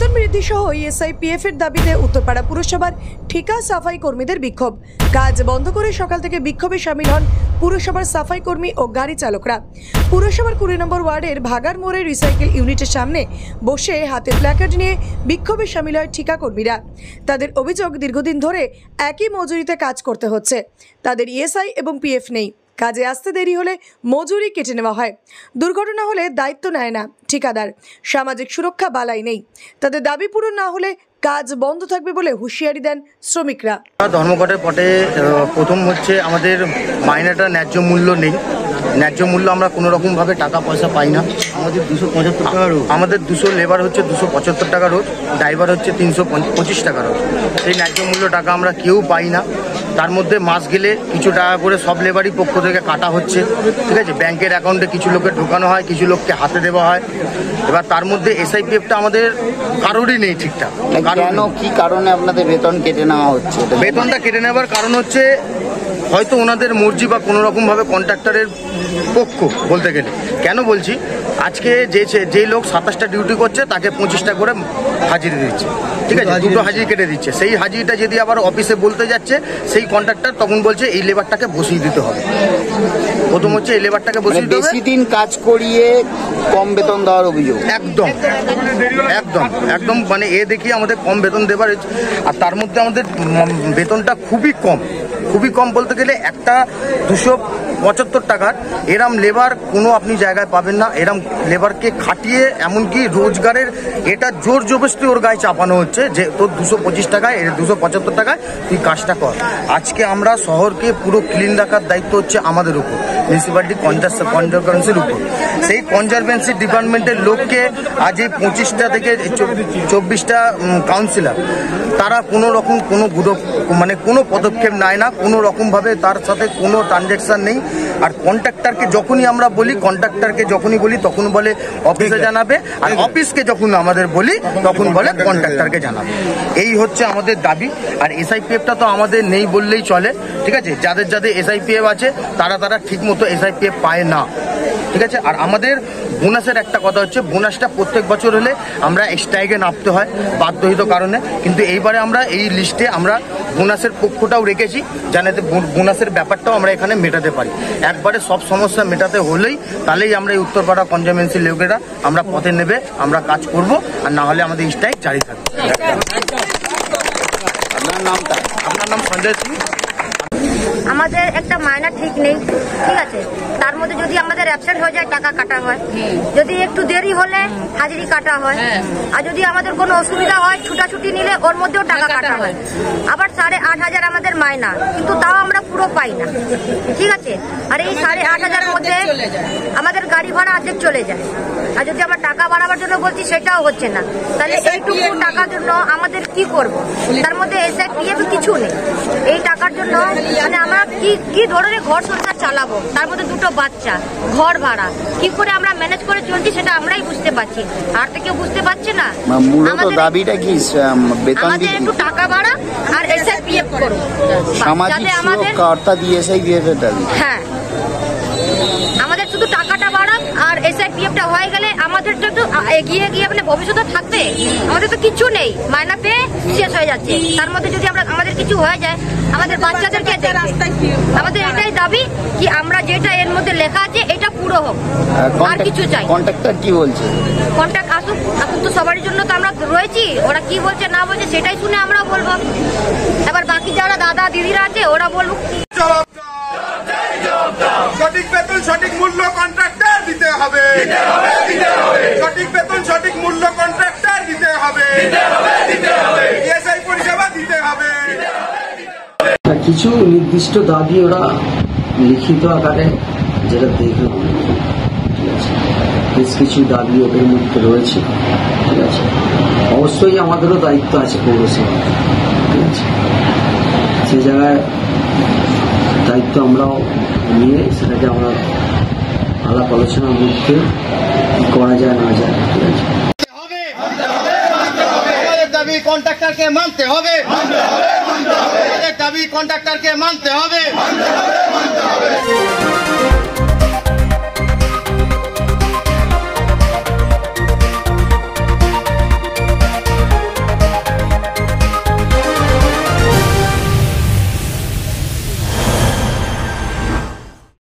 বেতন বৃদ্ধি সহ এসআইপিএফ এর দাবিতে উত্তরপাড়া পুরসভার ঠিকা সাফাই কর্মীদের বিক্ষোভ। কাজ বন্ধ করে সকাল থেকে বিক্ষোভে শামিল হন পুরসভার সাফাই কর্মী ও গাড়ি চালকরা। পুরসভার 20 নম্বর ওয়ার্ডের ভাগার মোড়ে রিসাইকেল ইউনিটের সামনে বসে হাতে প্ল্যাকার্ড নিয়ে বিক্ষোভে শামিল হয় ঠিকা কর্মীরা। তাদের অভিযোগ, দীর্ঘদিন ধরে একই মজুরিতে কাজ করতে হচ্ছে, তাদের ইএসআই এবং পিএফ নেই। কাজে আসতে দেরি হলে মজুরি কেটে নেওয়া হয়, দুর্ঘটনা হলে দায়িত্ব নেয় না ঠিকাদার, সামাজিক সুরক্ষা বালাই নেই। তাদের দাবি পূরণ না হলে কাজ বন্ধ থাকবে বলে হুঁশিয়ারি দেন শ্রমিকরা। ধর্মঘটের পটে প্রথম হচ্ছে আমাদের মাইনেটা ন্যায্য মূল্য নেই। ন্যায্য মূল্য আমরা কোনো রকমভাবে টাকা পয়সা পাই না। আমাদের 275 টাকা রোজ, আমাদের 200 লেবার হচ্ছে 275 টাকা রোজ, ড্রাইভার হচ্ছে 325 টাকা রোজ। সেই ন্যায্য মূল্য টাকা আমরা কেউ পাই না। তার মধ্যে মাস গেলে কিছু টাকা করে সব লেবারই পক্ষ থেকে কাটা হচ্ছে, ঠিক আছে। ব্যাংকের অ্যাকাউন্টে কিছু লোকের ঢোকানো হয়, কিছু লোককে হাতে দেওয়া হয়। এবার তার মধ্যে এসআইপিএফটা আমাদের কারোরই নেই ঠিকঠাক। কেন, কি কারণে আপনাদের বেতন কেটে নেওয়া হচ্ছে? বেতনটা কেটে নেওয়ার কারণ হচ্ছে হয়তো ওনাদের মর্জি বা কোনো রকমভাবে কন্ট্রাক্টরের পক্ষ বলতে গেলে। কেন বলছি, আজকে যে লোক 27টা ডিউটি করছে তাকে 25টা করে হাজিরি দিচ্ছে, ঠিক আছে, দুটো হাজিরি কেটে দিচ্ছে। সেই হাজিরিটা যদি আবার অফিসে বলতে যাচ্ছে সেই কন্ট্রাক্টর তখন বলছে এই লেবারটাকে বসিয়ে দিতে হবে। প্রথম হচ্ছে এই লেবারটাকে বসিয়ে দিতে হবে। বেশি দিন কাজ করিয়ে কম বেতন দেওয়ার অভিযোগ। একদম একদম একদম মানে এ দেখিয়ে আমাদের কম বেতন দেবার। আর তার মধ্যে আমাদের বেতনটা খুবই কম বলতে গেলে একটা 275 টাকার এরম লেবার কোনো আপনি জায়গায় পাবেন না। এরম লেবারকে খাটিয়ে এমনকি রোজগারের এটা জোর জবরদস্তি ওর গায়ে চাপানো হচ্ছে যে তোর 225 টাকায় 275 টাকায় তুই কাজটা কর। আজকে আমরা শহরকে পুরো ক্লিন রাখার দায়িত্ব হচ্ছে আমাদের উপর, মিউনিসিপ্যালিটি কনজারভেন্সির উপর। সেই কনজারভেন্সি ডিপার্টমেন্টের লোককে আজ এই 25টা থেকে 24টা কাউন্সিলর তারা কোনো রকম কোনো পদক্ষেপ নেয় না, কোনো রকমভাবে তার সাথে কোনো ট্রানজ্যাকশন নেই। আর কন্ট্রাক্টরকে যখনই বলি তখন বলে অফিসে জানাবে, আর অফিসকে যখন আমাদের বলি তখন বলে কন্ট্রাক্টরকে জানাবে। এই হচ্ছে আমাদের দাবি। আর এসআইপিএফটা তো আমাদের নেই বললেই চলে, ঠিক আছে। যাদের এসআইপিএফ আছে তারা ঠিক মতো এসআইপিএফ পায় না, ঠিক আছে। আর আমাদের বোনাসের একটা কথা হচ্ছে, বোনাসটা প্রত্যেক বছর হলে আমরা স্ট্রাইকে নামতে হয় বাধ্যহিত কারণে, কিন্তু এইবারে আমরা এই লিস্টে আমরা বোনাসের পক্ষটাও রেখেছি, জানাতে বোনাসের ব্যাপারটাও আমরা এখানে মেটাতে পারি। একবারে সব সমস্যা মেটাতে হলেই তাহলেই আমরা এই উত্তরপাড়া কনজারভেন্সি লোকেরা আমরা পথে নেবে আমরা কাজ করব, আর না হলে আমাদের স্ট্রাইক জারি থাকবে। আপনার নাম সঞ্জয় সিং। আমাদের একটা মাইনা ঠিক নেই, ঠিক আছে। তার মধ্যে যদি আমাদের অ্যাবসেন্ট হয়ে যায় টাকা কাটা হয়, যদি একটু দেরি হলে হাজিরি কাটা হয়, আর যদি আমাদের কোনো অসুবিধা হয় ছুটাছুটি নিলে ওর মধ্যেও টাকা কাটা হয়। আবার 8,500 আমাদের মাইনা, কিন্তু তাও আমরা পুরো পাই না, ঠিক আছে। আর এই 8,500-এর মধ্যে আমাদের গাড়ি ভাড়া অর্ধেক চলে যায়। আর যদি আমরা টাকা বাড়াবার জন্য বলছি সেটাও হচ্ছে না, তাহলে এইটুকু টাকার জন্য আমাদের কি করব? তার মধ্যে এসআইপিএফ কিছু নেই। এই টাকার জন্য মানে আমরা কি ধরনের ঘর সংসার চালাবো? তার মধ্যে দুটো বাচ্চা, ঘর ভাড়া, কি করে আমরা ম্যানেজ করে চলছি সেটা আমরাই বুঝতে পারছি, আর তো কেউ বুঝতে পারছে না। মূলত দাবিটা কি? আমাদের একটু টাকা বাড়া আর এসআইপিএফ করুন, সামাজিক সুরক্ষা অর্থাৎ এসআইপিএফ এর দাবি। হ্যাঁ, আমাদের শুধু টাকাটা বাড়াক আর এসআইপিএফটা হয়ে গেলে আমাদের তো একটু এগিয়ে গিয়ে মানে ভবিষ্যতে থাকবে। আমাদের তো কিছু নেই, মাইনা পেয়ে শেষ হয়ে যাচ্ছে। তার মধ্যে যদি আমাদের কিছু হয়ে যায় আমাদের বাচ্চাদেরকে দেখবে। আমাদের এটাই দাবি কি আমরা যেটা এর মধ্যে লেখা আছে এটা পুরো হোক, আর কিছু চাই। কন্ট্রাক্টর কি বলছে? কন্ট্রাক্ট আসুক, এখন তো সবারই জন্য তো আমরা রয়েছি, ওরা কি বলছে না বলছে সেটাই শুনে আমরা বলবো। এবার বাকি যারা দাদা দিদিরা আছে ওরা বলবো। সঠিক বেতন সঠিক মূল্য কন্ট্রাক্টর দিতে হবে, সঠিক বেতন সঠিক মূল্য কন্ট্রাক্টর দিতে হবে, ইএসআই পরিষেবা দিতে হবে। কিছু নির্দিষ্ট দাবি ওরা লিখিত আকারে যেটা দেখে, ঠিক আছে, বেশ কিছু দাবি ওদের মধ্যে রয়েছে, ঠিক আছে। অবশ্যই আমাদেরও দায়িত্ব আছে পৌরসভা, ঠিক আছে। সে জায়গায় দায়িত্ব আমরাও নিয়ে সেটাকে আমরা আলাপ আলোচনার মধ্যে কি করা যায় না যায়, ঠিক আছে। দাবি কন্ট্রাক্টরকে মানতে হবে, দাবি কন্ট্রাক্টরকে মানতে হবে।